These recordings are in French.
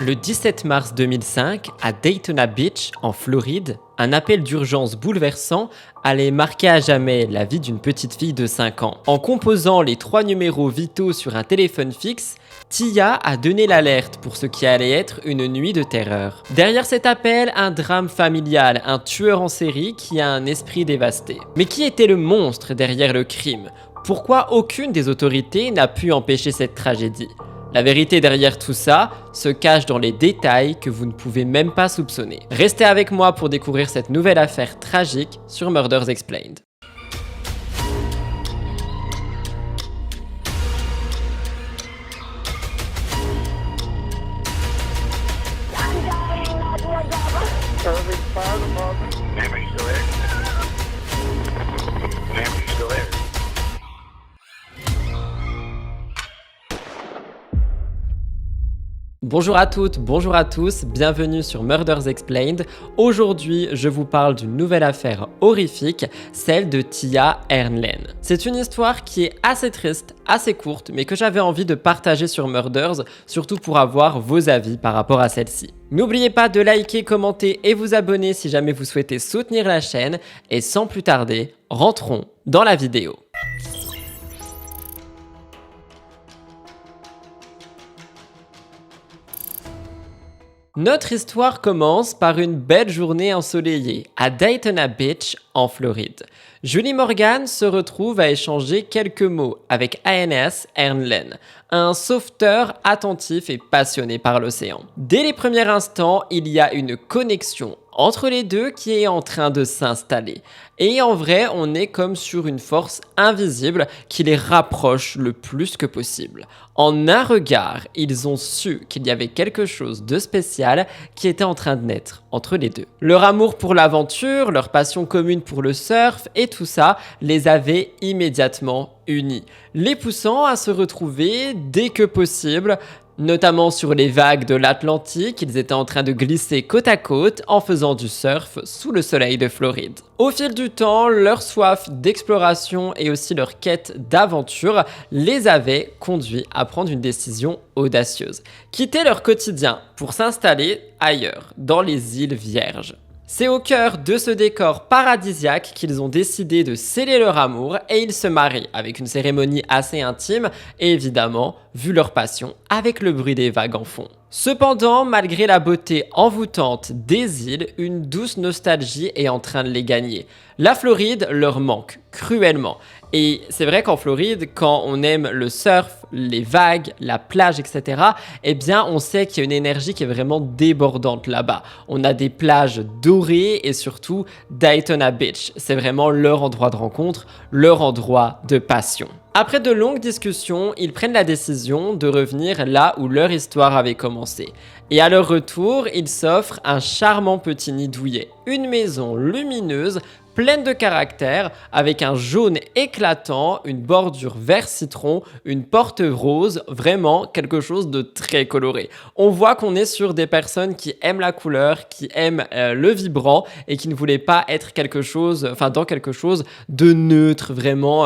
Le 17 mars 2005, à Daytona Beach, en Floride, un appel d'urgence bouleversant allait marquer à jamais la vie d'une petite fille de 5 ans. En composant les 3 numéros vitaux sur un téléphone fixe, Tia a donné l'alerte pour ce qui allait être une nuit de terreur. Derrière cet appel, un drame familial, un tueur en série qui a un esprit dévasté. Mais qui était le monstre derrière le crime? Pourquoi aucune des autorités n'a pu empêcher cette tragédie? La vérité derrière tout ça se cache dans les détails que vous ne pouvez même pas soupçonner. Restez avec moi pour découvrir cette nouvelle affaire tragique sur Murders Explained. Bonjour à toutes, bonjour à tous, bienvenue sur Murders Explained. Aujourd'hui, je vous parle d'une nouvelle affaire horrifique, celle de Tia Ernlen. C'est une histoire qui est assez triste, assez courte, mais que j'avais envie de partager sur Murders, surtout pour avoir vos avis par rapport à celle-ci. N'oubliez pas de liker, commenter et vous abonner si jamais vous souhaitez soutenir la chaîne. Et sans plus tarder, rentrons dans la vidéo. Notre histoire commence par une belle journée ensoleillée à Daytona Beach, en Floride. Julie Morgan se retrouve à échanger quelques mots avec A.N.S. Ernlen, un sauveteur attentif et passionné par l'océan. Dès les premiers instants, il y a une connexion entre les deux qui est en train de s'installer. Et en vrai, on est comme sur une force invisible qui les rapproche le plus que possible. En un regard, ils ont su qu'il y avait quelque chose de spécial qui était en train de naître entre les deux. Leur amour pour l'aventure, leur passion commune pour le surf et tout ça les avait immédiatement unis, les poussant à se retrouver dès que possible, notamment sur les vagues de l'Atlantique. Ils étaient en train de glisser côte à côte en faisant du surf sous le soleil de Floride. Au fil du temps, leur soif d'exploration et aussi leur quête d'aventure les avaient conduits à prendre une décision audacieuse. Quitter leur quotidien pour s'installer ailleurs, dans les îles Vierges. C'est au cœur de ce décor paradisiaque qu'ils ont décidé de sceller leur amour et ils se marient avec une cérémonie assez intime et évidemment, vu leur passion, avec le bruit des vagues en fond. Cependant, malgré la beauté envoûtante des îles, une douce nostalgie est en train de les gagner. La Floride leur manque cruellement. Et c'est vrai qu'en Floride, quand on aime le surf, les vagues, la plage, etc., eh bien, on sait qu'il y a une énergie qui est vraiment débordante là-bas. On a des plages dorées et surtout Daytona Beach. C'est vraiment leur endroit de rencontre, leur endroit de passion. Après de longues discussions, ils prennent la décision de revenir là où leur histoire avait commencé. Et à leur retour, ils s'offrent un charmant petit nid douillet, une maison lumineuse, pleine de caractère, avec un jaune éclatant, une bordure vert citron, une porte rose, vraiment quelque chose de très coloré. On voit qu'on est sur des personnes qui aiment la couleur, qui aiment le vibrant et qui ne voulaient pas être dans quelque chose de neutre, vraiment,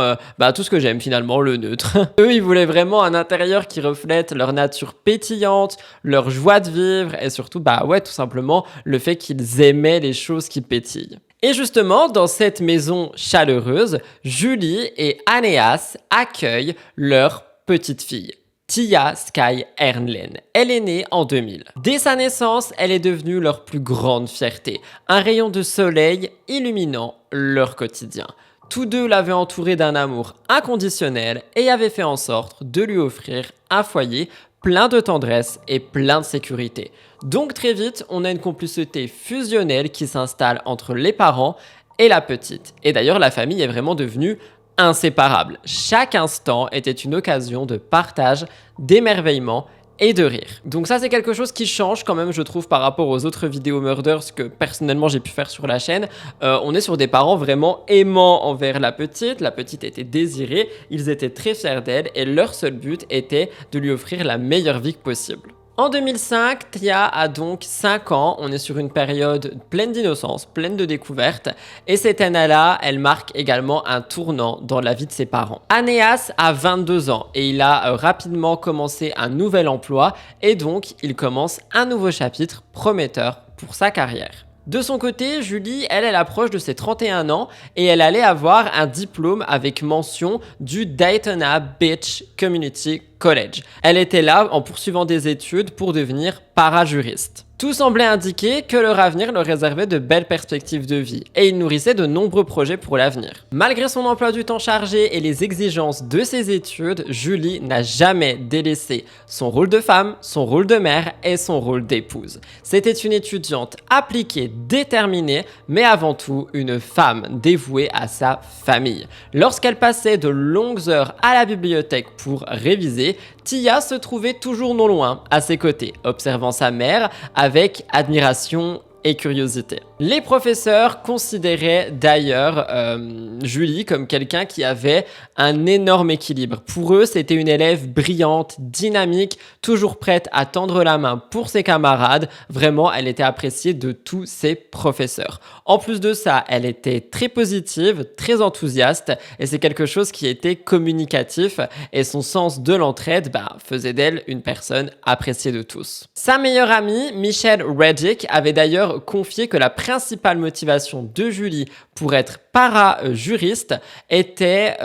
tout ce que j'aime finalement, le neutre. Eux, ils voulaient vraiment un intérieur qui reflète leur nature pétillante, leur joie de vivre et surtout, tout simplement, le fait qu'ils aimaient les choses qui pétillent. Et justement, dans cette maison chaleureuse, Julie et Aeneas accueillent leur petite fille, Tia Sky Ernlen. Elle est née en 2000. Dès sa naissance, elle est devenue leur plus grande fierté, un rayon de soleil illuminant leur quotidien. Tous deux l'avaient entourée d'un amour inconditionnel et avaient fait en sorte de lui offrir un foyer plein de tendresse et plein de sécurité. Donc très vite, on a une complicité fusionnelle qui s'installe entre les parents et la petite. Et d'ailleurs, la famille est vraiment devenue inséparable. Chaque instant était une occasion de partage, d'émerveillement et de rire. Donc ça, c'est quelque chose qui change quand même, je trouve, par rapport aux autres vidéos Murders que personnellement j'ai pu faire sur la chaîne. On est sur des parents vraiment aimants envers la petite était désirée, ils étaient très fiers d'elle et leur seul but était de lui offrir la meilleure vie possible. En 2005, Tia a donc 5 ans, on est sur une période pleine d'innocence, pleine de découvertes, et cette année-là, elle marque également un tournant dans la vie de ses parents. Aeneas a 22 ans et il a rapidement commencé un nouvel emploi, et donc il commence un nouveau chapitre prometteur pour sa carrière. De son côté, Julie, elle approche de ses 31 ans et elle allait avoir un diplôme avec mention du Daytona Beach Community College. Elle était là en poursuivant des études pour devenir parajuriste. Tout semblait indiquer que leur avenir leur réservait de belles perspectives de vie et il nourrissait de nombreux projets pour l'avenir. Malgré son emploi du temps chargé et les exigences de ses études, Julie n'a jamais délaissé son rôle de femme, son rôle de mère et son rôle d'épouse. C'était une étudiante appliquée, déterminée, mais avant tout une femme dévouée à sa famille. Lorsqu'elle passait de longues heures à la bibliothèque pour réviser, Tia se trouvait toujours non loin, à ses côtés, observant sa mère avec admiration et curiosité. Les professeurs considéraient d'ailleurs Julie comme quelqu'un qui avait un énorme équilibre. Pour eux, c'était une élève brillante, dynamique, toujours prête à tendre la main pour ses camarades. Vraiment, elle était appréciée de tous ses professeurs. En plus de ça, elle était très positive, très enthousiaste et c'est quelque chose qui était communicatif et son sens de l'entraide faisait d'elle une personne appréciée de tous. Sa meilleure amie, Michelle Reddick, avait d'ailleurs confié que la principale motivation de Julie pour être para-juriste était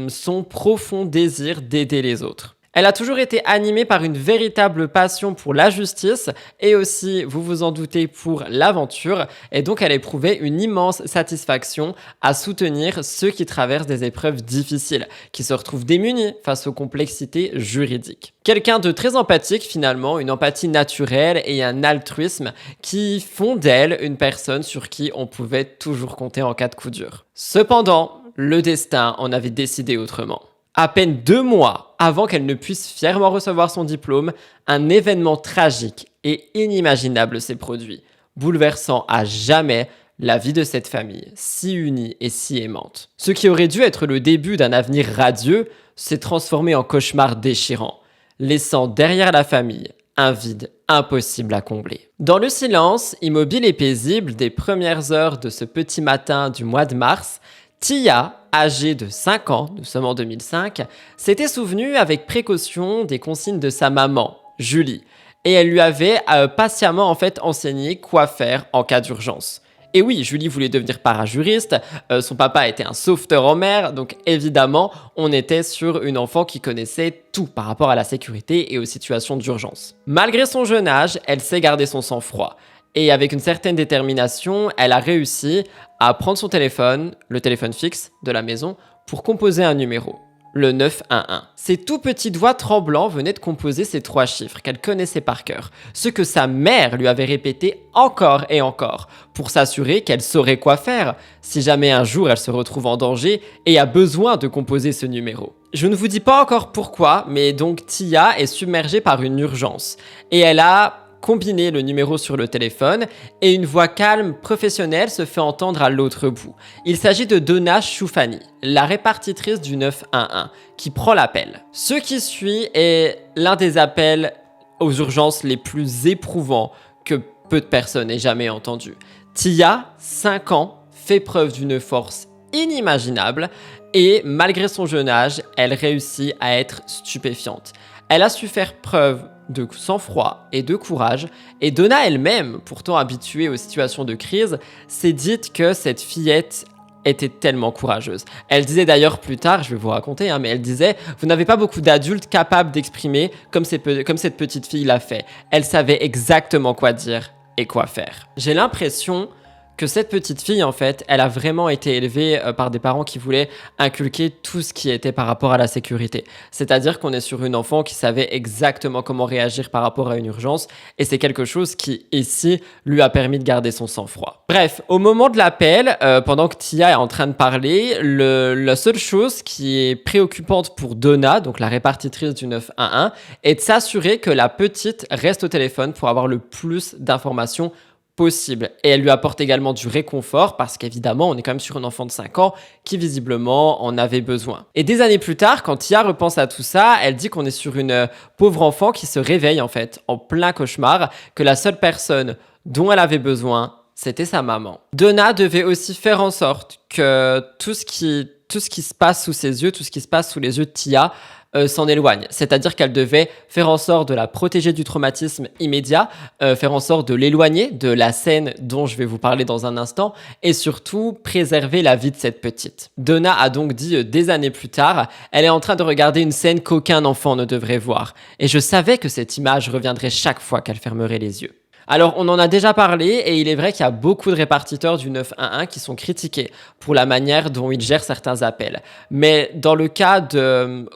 son profond désir d'aider les autres. Elle a toujours été animée par une véritable passion pour la justice et aussi, vous vous en doutez, pour l'aventure. Et donc, elle éprouvait une immense satisfaction à soutenir ceux qui traversent des épreuves difficiles, qui se retrouvent démunis face aux complexités juridiques. Quelqu'un de très empathique finalement, une empathie naturelle et un altruisme qui font d'elle une personne sur qui on pouvait toujours compter en cas de coup dur. Cependant, le destin en avait décidé autrement. À peine 2 mois avant qu'elle ne puisse fièrement recevoir son diplôme, un événement tragique et inimaginable s'est produit, bouleversant à jamais la vie de cette famille, si unie et si aimante. Ce qui aurait dû être le début d'un avenir radieux s'est transformé en cauchemar déchirant, laissant derrière la famille un vide impossible à combler. Dans le silence, immobile et paisible des premières heures de ce petit matin du mois de mars, Tia, âgée de 5 ans, nous sommes en 2005, s'était souvenue avec précaution des consignes de sa maman, Julie, et elle lui avait patiemment enseigné quoi faire en cas d'urgence. Et oui, Julie voulait devenir parajuriste, son papa était un sauveteur en mer, donc évidemment, on était sur une enfant qui connaissait tout par rapport à la sécurité et aux situations d'urgence. Malgré son jeune âge, elle sait garder son sang-froid. Et avec une certaine détermination, elle a réussi à prendre son téléphone, le téléphone fixe de la maison, pour composer un numéro, le 911. Ses tout petits doigts tremblants venaient de composer ces 3 chiffres qu'elle connaissait par cœur, ce que sa mère lui avait répété encore et encore, pour s'assurer qu'elle saurait quoi faire si jamais un jour elle se retrouve en danger et a besoin de composer ce numéro. Je ne vous dis pas encore pourquoi, mais donc Tia est submergée par une urgence, et elle a combiner le numéro sur le téléphone et une voix calme, professionnelle se fait entendre à l'autre bout. Il s'agit de Donna Choufani, la répartitrice du 911, qui prend l'appel. Ce qui suit est l'un des appels aux urgences les plus éprouvants que peu de personnes aient jamais entendus. Tia, 5 ans, fait preuve d'une force inimaginable et malgré son jeune âge, elle réussit à être stupéfiante. Elle a su faire preuve de sang-froid et de courage, et Donna elle-même, pourtant habituée aux situations de crise, s'est dite que cette fillette était tellement courageuse. Elle disait d'ailleurs plus tard, je vais vous raconter, mais elle disait « Vous n'avez pas beaucoup d'adultes capables d'exprimer comme cette petite fille l'a fait. Elle savait exactement quoi dire et quoi faire. » J'ai l'impression que cette petite fille, elle a vraiment été élevée par des parents qui voulaient inculquer tout ce qui était par rapport à la sécurité. C'est-à-dire qu'on est sur une enfant qui savait exactement comment réagir par rapport à une urgence et c'est quelque chose qui, ici, lui a permis de garder son sang-froid. Bref, au moment de l'appel, pendant que Tia est en train de parler, la seule chose qui est préoccupante pour Donna, donc la répartitrice du 911, est de s'assurer que la petite reste au téléphone pour avoir le plus d'informations possible. Et elle lui apporte également du réconfort parce qu'évidemment, on est quand même sur un enfant de 5 ans qui visiblement en avait besoin. Et des années plus tard, quand Tia repense à tout ça, elle dit qu'on est sur une pauvre enfant qui se réveille en fait, en plein cauchemar, que la seule personne dont elle avait besoin, c'était sa maman. Donna devait aussi faire en sorte que tout ce qui se passe sous ses yeux, tout ce qui se passe sous les yeux de Tia, s'en éloigne. C'est-à-dire qu'elle devait faire en sorte de la protéger du traumatisme immédiat, faire en sorte de l'éloigner de la scène dont je vais vous parler dans un instant, et surtout préserver la vie de cette petite. Donna a donc dit des années plus tard, elle est en train de regarder une scène qu'aucun enfant ne devrait voir. Et je savais que cette image reviendrait chaque fois qu'elle fermerait les yeux. Alors, on en a déjà parlé et il est vrai qu'il y a beaucoup de répartiteurs du 911 qui sont critiqués pour la manière dont ils gèrent certains appels. Mais dans le cas de,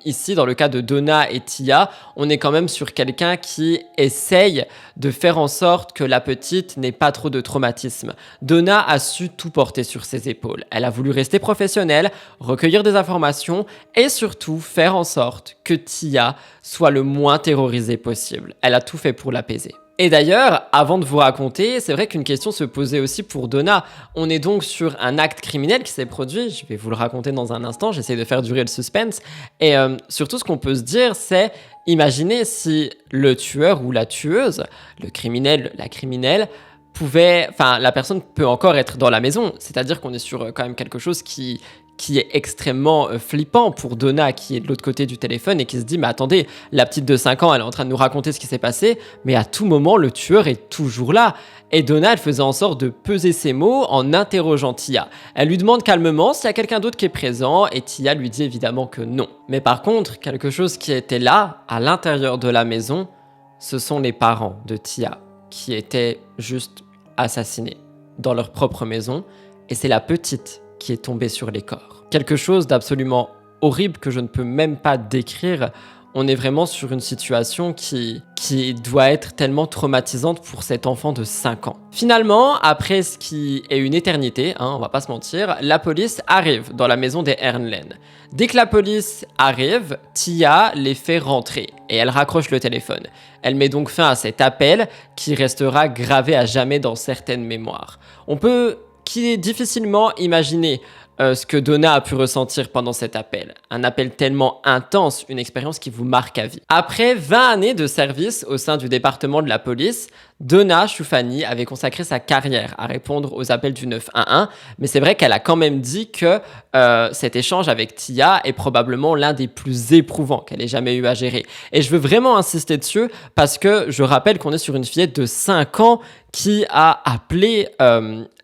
ici, dans le cas de Donna et Tia, on est quand même sur quelqu'un qui essaye de faire en sorte que la petite n'ait pas trop de traumatisme. Donna a su tout porter sur ses épaules. Elle a voulu rester professionnelle, recueillir des informations et surtout faire en sorte que Tia soit le moins terrorisée possible. Elle a tout fait pour l'apaiser. Et d'ailleurs, avant de vous raconter, c'est vrai qu'une question se posait aussi pour Donna. On est donc sur un acte criminel qui s'est produit, je vais vous le raconter dans un instant, j'essaie de faire durer le suspense. Et surtout, ce qu'on peut se dire, c'est imaginez si le tueur ou la tueuse, le criminel, la criminelle, la personne peut encore être dans la maison. C'est-à-dire qu'on est sur quand même quelque chose qui est extrêmement flippant pour Donna qui est de l'autre côté du téléphone et qui se dit mais attendez, la petite de 5 ans elle est en train de nous raconter ce qui s'est passé, mais à tout moment le tueur est toujours là. Et Donna elle faisait en sorte de peser ses mots en interrogeant Tia. Elle lui demande calmement s'il y a quelqu'un d'autre qui est présent et Tia lui dit évidemment que non. Mais par contre, quelque chose qui était là, à l'intérieur de la maison, ce sont les parents de Tia qui étaient juste assassinés dans leur propre maison et c'est la petite qui est tombée sur les corps. Quelque chose d'absolument horrible que je ne peux même pas décrire. On est vraiment sur une situation qui doit être tellement traumatisante pour cet enfant de 5 ans. Finalement, après ce qui est une éternité, on va pas se mentir, la police arrive dans la maison des Hernlen. Dès que la police arrive, Tia les fait rentrer et elle raccroche le téléphone. Elle met donc fin à cet appel qui restera gravé à jamais dans certaines mémoires. On peut difficilement imaginer ce que Donna a pu ressentir pendant cet appel. Un appel tellement intense, une expérience qui vous marque à vie. Après 20 années de service au sein du département de la police, Donna Choufani avait consacré sa carrière à répondre aux appels du 911, mais c'est vrai qu'elle a quand même dit que cet échange avec Tia est probablement l'un des plus éprouvants qu'elle ait jamais eu à gérer. Et je veux vraiment insister dessus parce que je rappelle qu'on est sur une fillette de 5 ans qui a appelé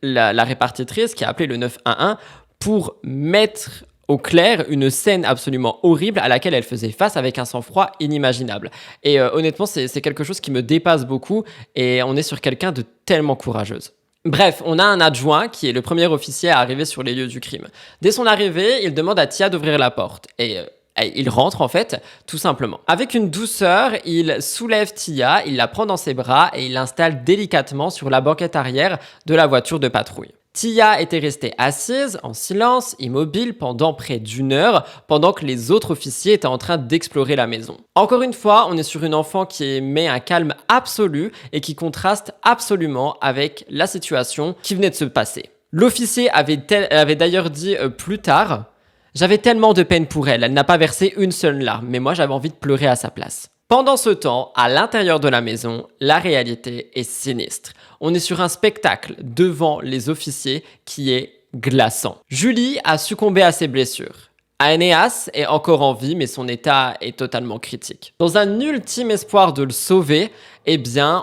la répartitrice, qui a appelé le 911 pour mettre au clair une scène absolument horrible à laquelle elle faisait face avec un sang-froid inimaginable. Et honnêtement, c'est quelque chose qui me dépasse beaucoup et on est sur quelqu'un de tellement courageuse. Bref, on a un adjoint qui est le premier officier à arriver sur les lieux du crime. Dès son arrivée, il demande à Tia d'ouvrir la porte et il rentre en fait, tout simplement. Avec une douceur, il soulève Tia, il la prend dans ses bras et il l'installe délicatement sur la banquette arrière de la voiture de patrouille. Tia était restée assise, en silence, immobile pendant près d'1 heure, pendant que les autres officiers étaient en train d'explorer la maison. Encore une fois, on est sur une enfant qui émet un calme absolu et qui contraste absolument avec la situation qui venait de se passer. L'officier avait d'ailleurs dit plus tard « J'avais tellement de peine pour elle, elle n'a pas versé une seule larme, mais moi j'avais envie de pleurer à sa place. » Pendant ce temps, à l'intérieur de la maison, la réalité est sinistre. On est sur un spectacle devant les officiers qui est glaçant. Julie a succombé à ses blessures. Aeneas est encore en vie, mais son état est totalement critique. Dans un ultime espoir de le sauver,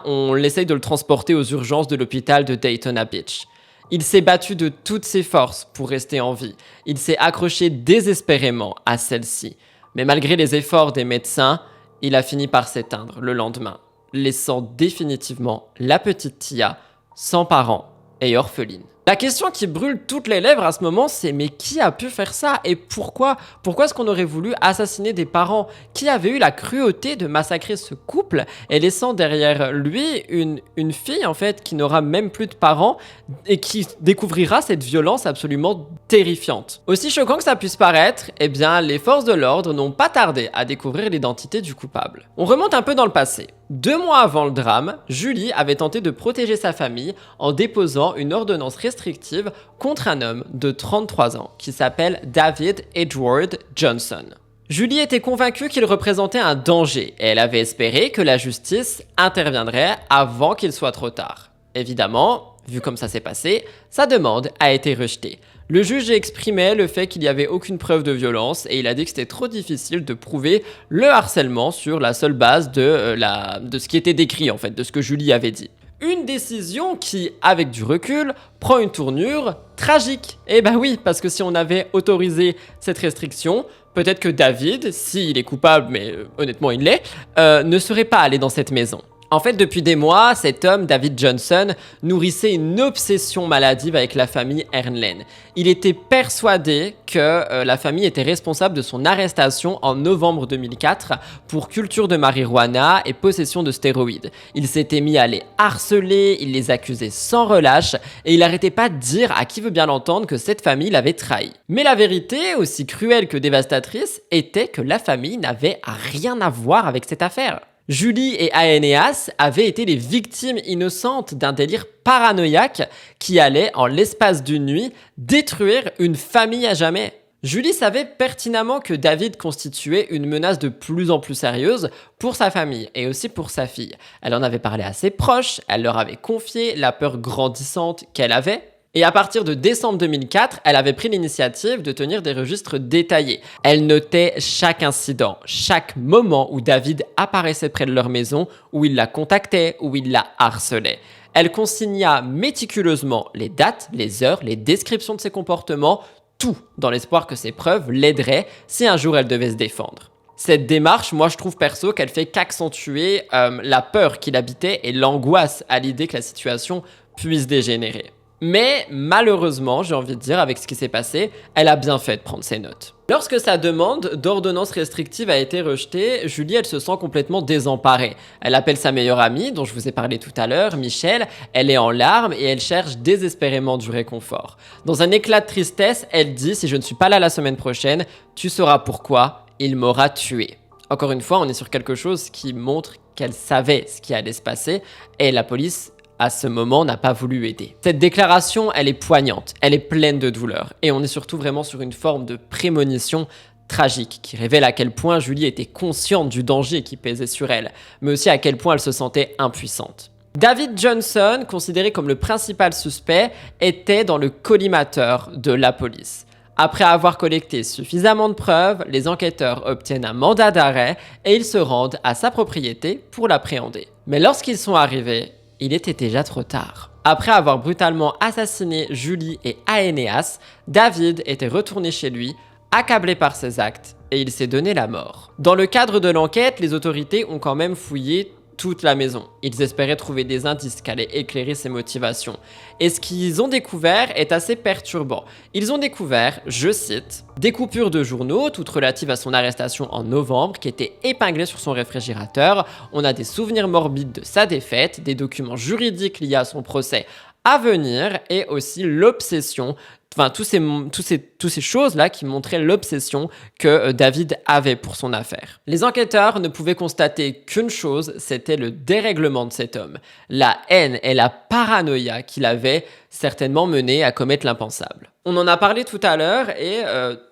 on essaye de le transporter aux urgences de l'hôpital de Daytona Beach. Il s'est battu de toutes ses forces pour rester en vie. Il s'est accroché désespérément à celle-ci. Mais malgré les efforts des médecins, il a fini par s'éteindre le lendemain, laissant définitivement la petite Tia sans parents et orpheline. La question qui brûle toutes les lèvres à ce moment, c'est mais qui a pu faire ça et pourquoi? Pourquoi est-ce qu'on aurait voulu assassiner des parents? Qui avait eu la cruauté de massacrer ce couple et laissant derrière lui une fille en fait qui n'aura même plus de parents et qui découvrira cette violence absolument terrifiante? Aussi choquant que ça puisse paraître, eh bien les forces de l'ordre n'ont pas tardé à découvrir l'identité du coupable. On remonte un peu dans le passé. 2 mois avant le drame, Julie avait tenté de protéger sa famille en déposant une ordonnance restrictive contre un homme de 33 ans qui s'appelle David Edward Johnson. Julie était convaincue qu'il représentait un danger et elle avait espéré que la justice interviendrait avant qu'il soit trop tard. Évidemment, vu comme ça s'est passé, sa demande a été rejetée. Le juge exprimait le fait qu'il n'y avait aucune preuve de violence et il a dit que c'était trop difficile de prouver le harcèlement sur la seule base de ce qui était décrit en fait, de ce que Julie avait dit. Une décision qui, avec du recul, prend une tournure tragique. Eh ben oui, parce que si on avait autorisé cette restriction, peut-être que David, s'il est coupable, mais honnêtement il l'est, ne serait pas allé dans cette maison. En fait, depuis des mois, cet homme, David Johnson, nourrissait une obsession maladive avec la famille Hernlen. Il était persuadé que la famille était responsable de son arrestation en novembre 2004 pour culture de marijuana et possession de stéroïdes. Il s'était mis à les harceler, il les accusait sans relâche et il n'arrêtait pas de dire, à qui veut bien l'entendre, que cette famille l'avait trahi. Mais la vérité, aussi cruelle que dévastatrice, était que la famille n'avait rien à voir avec cette affaire. Julie et Aeneas avaient été les victimes innocentes d'un délire paranoïaque qui allait, en l'espace d'une nuit, détruire une famille à jamais. Julie savait pertinemment que David constituait une menace de plus en plus sérieuse pour sa famille et aussi pour sa fille. Elle en avait parlé à ses proches, elle leur avait confié la peur grandissante qu'elle avait. Et à partir de décembre 2004, elle avait pris l'initiative de tenir des registres détaillés. Elle notait chaque incident, chaque moment où David apparaissait près de leur maison, où il la contactait, où il la harcelait. Elle consigna méticuleusement les dates, les heures, les descriptions de ses comportements, tout dans l'espoir que ces preuves l'aideraient si un jour elle devait se défendre. Cette démarche, moi je trouve perso qu'elle fait qu'accentuer la peur qu'il habitait et l'angoisse à l'idée que la situation puisse dégénérer. Mais malheureusement, j'ai envie de dire, avec ce qui s'est passé, elle a bien fait de prendre ses notes. Lorsque sa demande d'ordonnance restrictive a été rejetée, Julie, elle se sent complètement désemparée. Elle appelle sa meilleure amie, dont je vous ai parlé tout à l'heure, Michelle, elle est en larmes et elle cherche désespérément du réconfort. Dans un éclat de tristesse, elle dit « Si je ne suis pas là la semaine prochaine, tu sauras pourquoi, il m'aura tué ». Encore une fois, on est sur quelque chose qui montre qu'elle savait ce qui allait se passer et la police à ce moment, n'a pas voulu aider. Cette déclaration, elle est poignante, elle est pleine de douleur, et on est surtout vraiment sur une forme de prémonition tragique qui révèle à quel point Julie était consciente du danger qui pesait sur elle, mais aussi à quel point elle se sentait impuissante. David Johnson, considéré comme le principal suspect, était dans le collimateur de la police. Après avoir collecté suffisamment de preuves, les enquêteurs obtiennent un mandat d'arrêt et ils se rendent à sa propriété pour l'appréhender. Mais lorsqu'ils sont arrivés, il était déjà trop tard. Après avoir brutalement assassiné Julie et Aeneas, David était retourné chez lui, accablé par ses actes, et il s'est donné la mort. Dans le cadre de l'enquête, les autorités ont quand même fouillé toute la maison. Ils espéraient trouver des indices qui allaient éclairer ses motivations. Et ce qu'ils ont découvert est assez perturbant. Ils ont découvert, je cite, des coupures de journaux, toutes relatives à son arrestation en novembre, qui étaient épinglées sur son réfrigérateur. On a des souvenirs morbides de sa défaite, des documents juridiques liés à son procès à venir, et aussi l'obsession, enfin toutes ces choses-là qui montraient l'obsession que David avait pour son affaire. Les enquêteurs ne pouvaient constater qu'une chose, c'était le dérèglement de cet homme. La haine et la paranoïa qu'il avait certainement mené à commettre l'impensable. On en a parlé tout à l'heure et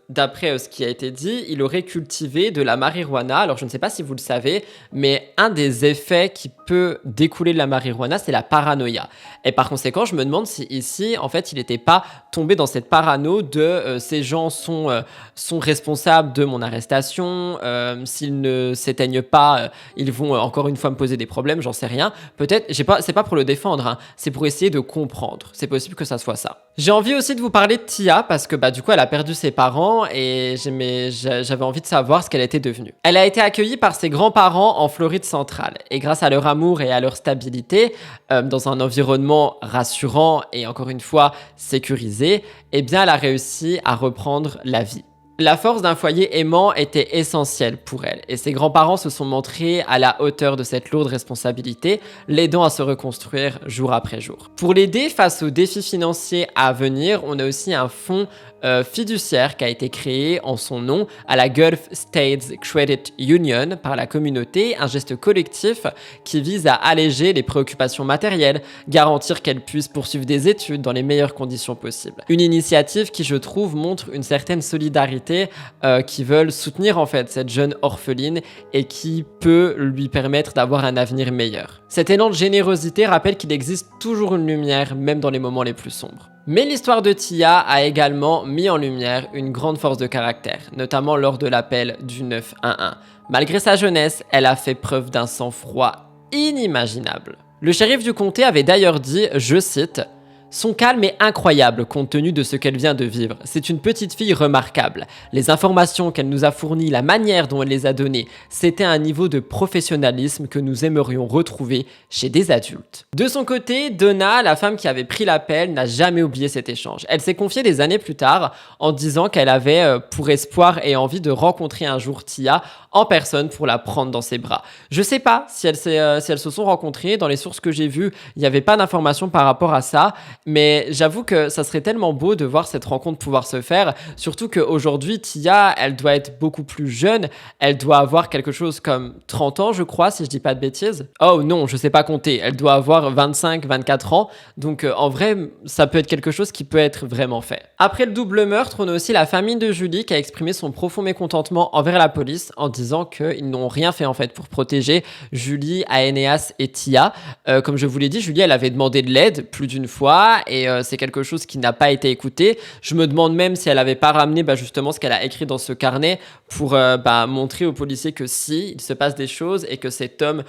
d'après ce qui a été dit, il aurait cultivé de la marijuana. Alors je ne sais pas si vous le savez, mais un des effets qui peut découler de la marijuana, c'est la paranoïa. Et par conséquent, je me demande si ici, en fait, il n'était pas tombé dans cette parano de ces gens sont responsables de mon arrestation, s'ils ne s'éteignent pas, ils vont encore une fois me poser des problèmes, j'en sais rien. Peut-être, c'est pas pour le défendre, hein, c'est pour essayer de comprendre. C'est possible que ça soit ça. J'ai envie aussi de vous parler de Tia parce que du coup, elle a perdu ses parents enfant et j'avais envie de savoir ce qu'elle était devenue. Elle a été accueillie par ses grands-parents en Floride centrale et grâce à leur amour et à leur stabilité, dans un environnement rassurant et encore une fois sécurisé, eh bien elle a réussi à reprendre la vie. La force d'un foyer aimant était essentielle pour elle et ses grands-parents se sont montrés à la hauteur de cette lourde responsabilité, l'aidant à se reconstruire jour après jour. Pour l'aider face aux défis financiers à venir, on a aussi un fonds fiduciaire qui a été créé en son nom à la Gulf States Credit Union par la communauté, un geste collectif qui vise à alléger les préoccupations matérielles, garantir qu'elle puisse poursuivre des études dans les meilleures conditions possibles. Une initiative qui, je trouve, montre une certaine solidarité qui veulent soutenir en fait cette jeune orpheline et qui peut lui permettre d'avoir un avenir meilleur. Cet élan de générosité rappelle qu'il existe toujours une lumière, même dans les moments les plus sombres. Mais l'histoire de Tia a également mis en lumière une grande force de caractère, notamment lors de l'appel du 911. Malgré sa jeunesse, elle a fait preuve d'un sang-froid inimaginable. Le shérif du comté avait d'ailleurs dit, je cite, « Son calme est incroyable compte tenu de ce qu'elle vient de vivre. C'est une petite fille remarquable. Les informations qu'elle nous a fournies, la manière dont elle les a données, c'était un niveau de professionnalisme que nous aimerions retrouver chez des adultes. » De son côté, Donna, la femme qui avait pris l'appel, n'a jamais oublié cet échange. Elle s'est confiée des années plus tard en disant qu'elle avait pour espoir et envie de rencontrer un jour Tia en personne pour la prendre dans ses bras. Je sais pas si elles se sont rencontrées. Dans les sources que j'ai vues, il n'y avait pas d'informations par rapport à ça. Mais j'avoue que ça serait tellement beau de voir cette rencontre pouvoir se faire, surtout qu'aujourd'hui, Tia, elle doit être beaucoup plus jeune, elle doit avoir quelque chose comme 30 ans, je crois, si je dis pas de bêtises. Oh non, je sais pas compter, elle doit avoir 25, 24 ans, donc en vrai, ça peut être quelque chose qui peut être vraiment fait. Après le double meurtre, on a aussi la famille de Julie qui a exprimé son profond mécontentement envers la police en disant qu'ils n'ont rien fait en fait pour protéger Julie, Aeneas et Tia. Comme je vous l'ai dit, Julie, elle avait demandé de l'aide plus d'une fois, et c'est quelque chose qui n'a pas été écouté. Je me demande même si elle n'avait pas ramené justement ce qu'elle a écrit dans ce carnet pour montrer aux policiers que si, il se passe des choses et que cet homme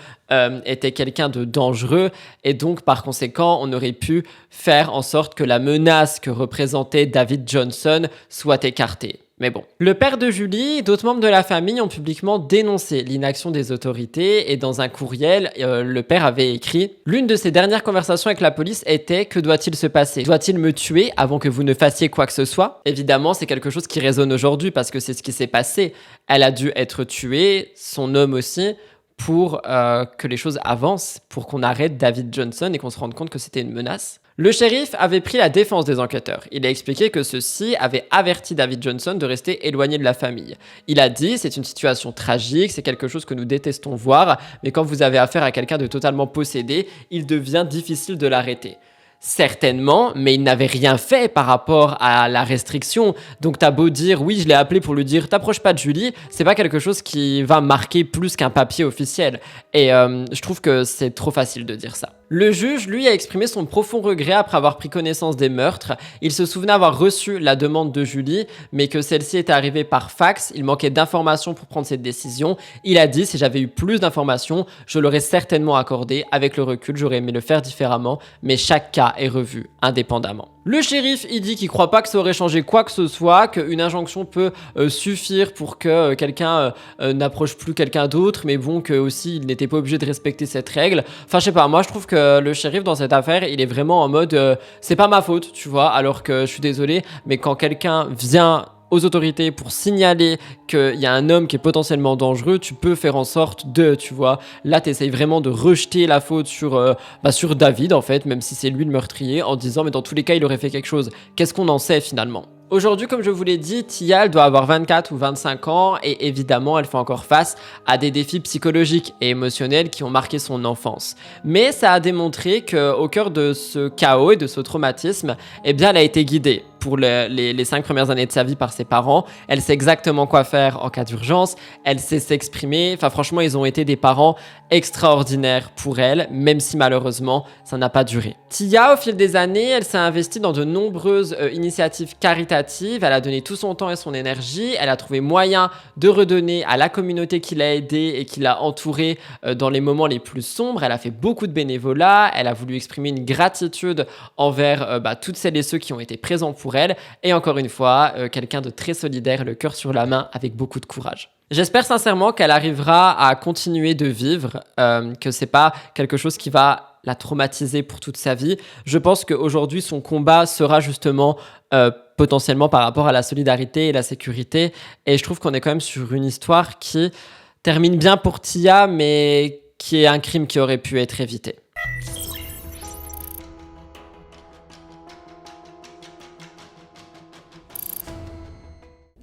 était quelqu'un de dangereux et donc par conséquent on aurait pu faire en sorte que la menace que représentait David Johnson soit écartée. Mais bon. Le père de Julie et d'autres membres de la famille ont publiquement dénoncé l'inaction des autorités et dans un courriel, le père avait écrit « L'une de ses dernières conversations avec la police était « Que doit-il se passer ? Doit-il me tuer avant que vous ne fassiez quoi que ce soit ?» Évidemment, c'est quelque chose qui résonne aujourd'hui parce que c'est ce qui s'est passé. Elle a dû être tuée, son homme aussi, pour que les choses avancent, pour qu'on arrête David Johnson et qu'on se rende compte que c'était une menace. Le shérif avait pris la défense des enquêteurs. Il a expliqué que ceux-ci avaient averti David Johnson de rester éloigné de la famille. Il a dit « C'est une situation tragique, c'est quelque chose que nous détestons voir, mais quand vous avez affaire à quelqu'un de totalement possédé, il devient difficile de l'arrêter. » Certainement, mais il n'avait rien fait par rapport à la restriction. Donc t'as beau dire, oui, je l'ai appelé pour lui dire, t'approches pas de Julie, c'est pas quelque chose qui va marquer plus qu'un papier officiel. Et je trouve que c'est trop facile de dire ça. Le juge, lui, a exprimé son profond regret après avoir pris connaissance des meurtres. Il se souvenait avoir reçu la demande de Julie, mais que celle-ci était arrivée par fax. Il manquait d'informations pour prendre cette décision. Il a dit, si j'avais eu plus d'informations, je l'aurais certainement accordé. Avec le recul, j'aurais aimé le faire différemment, mais chaque cas est revu indépendamment. Le shérif, il dit qu'il croit pas que ça aurait changé quoi que ce soit, qu'une injonction peut suffire pour que quelqu'un n'approche plus quelqu'un d'autre, mais bon, que aussi il n'était pas obligé de respecter cette règle. Enfin, je sais pas, moi je trouve que le shérif dans cette affaire, il est vraiment en mode c'est pas ma faute, tu vois, alors que je suis désolé, mais quand quelqu'un vient aux autorités pour signaler qu'il y a un homme qui est potentiellement dangereux, tu peux faire en sorte de, tu vois. Là, tu essayes vraiment de rejeter la faute sur David, en fait, même si c'est lui le meurtrier, en disant, mais dans tous les cas, il aurait fait quelque chose. Qu'est-ce qu'on en sait, finalement ? Aujourd'hui, comme je vous l'ai dit, Tia, elle doit avoir 24 ou 25 ans et évidemment, elle fait encore face à des défis psychologiques et émotionnels qui ont marqué son enfance. Mais ça a démontré qu'au cœur de ce chaos et de ce traumatisme, eh bien, elle a été guidée pour les 5 premières années de sa vie par ses parents. Elle sait exactement quoi faire en cas d'urgence. Elle sait s'exprimer. Enfin, franchement, ils ont été des parents extraordinaires pour elle, même si malheureusement, ça n'a pas duré. Tia, au fil des années, elle s'est investie dans de nombreuses initiatives caritatives. Elle a donné tout son temps et son énergie. Elle a trouvé moyen de redonner à la communauté qui l'a aidée et qui l'a entourée dans les moments les plus sombres. Elle a fait beaucoup de bénévolat. Elle a voulu exprimer une gratitude envers toutes celles et ceux qui ont été présents pour pour elle. Et encore une fois, quelqu'un de très solidaire, le cœur sur la main, avec beaucoup de courage. J'espère sincèrement qu'elle arrivera à continuer de vivre, que c'est pas quelque chose qui va la traumatiser pour toute sa vie. Je pense qu'aujourd'hui, son combat sera justement potentiellement par rapport à la solidarité et la sécurité. Et je trouve qu'on est quand même sur une histoire qui termine bien pour Tia, mais qui est un crime qui aurait pu être évité.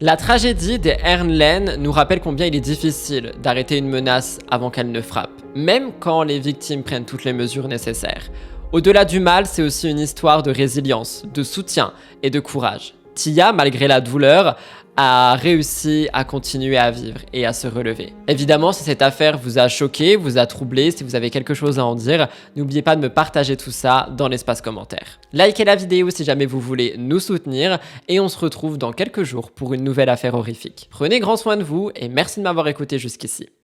La tragédie des Ern nous rappelle combien il est difficile d'arrêter une menace avant qu'elle ne frappe, même quand les victimes prennent toutes les mesures nécessaires. Au-delà du mal, c'est aussi une histoire de résilience, de soutien et de courage. Tia, malgré la douleur, a réussi à continuer à vivre et à se relever. Évidemment, si cette affaire vous a choqué, vous a troublé, si vous avez quelque chose à en dire, n'oubliez pas de me partager tout ça dans l'espace commentaire. Likez la vidéo si jamais vous voulez nous soutenir et on se retrouve dans quelques jours pour une nouvelle affaire horrifique. Prenez grand soin de vous et merci de m'avoir écouté jusqu'ici.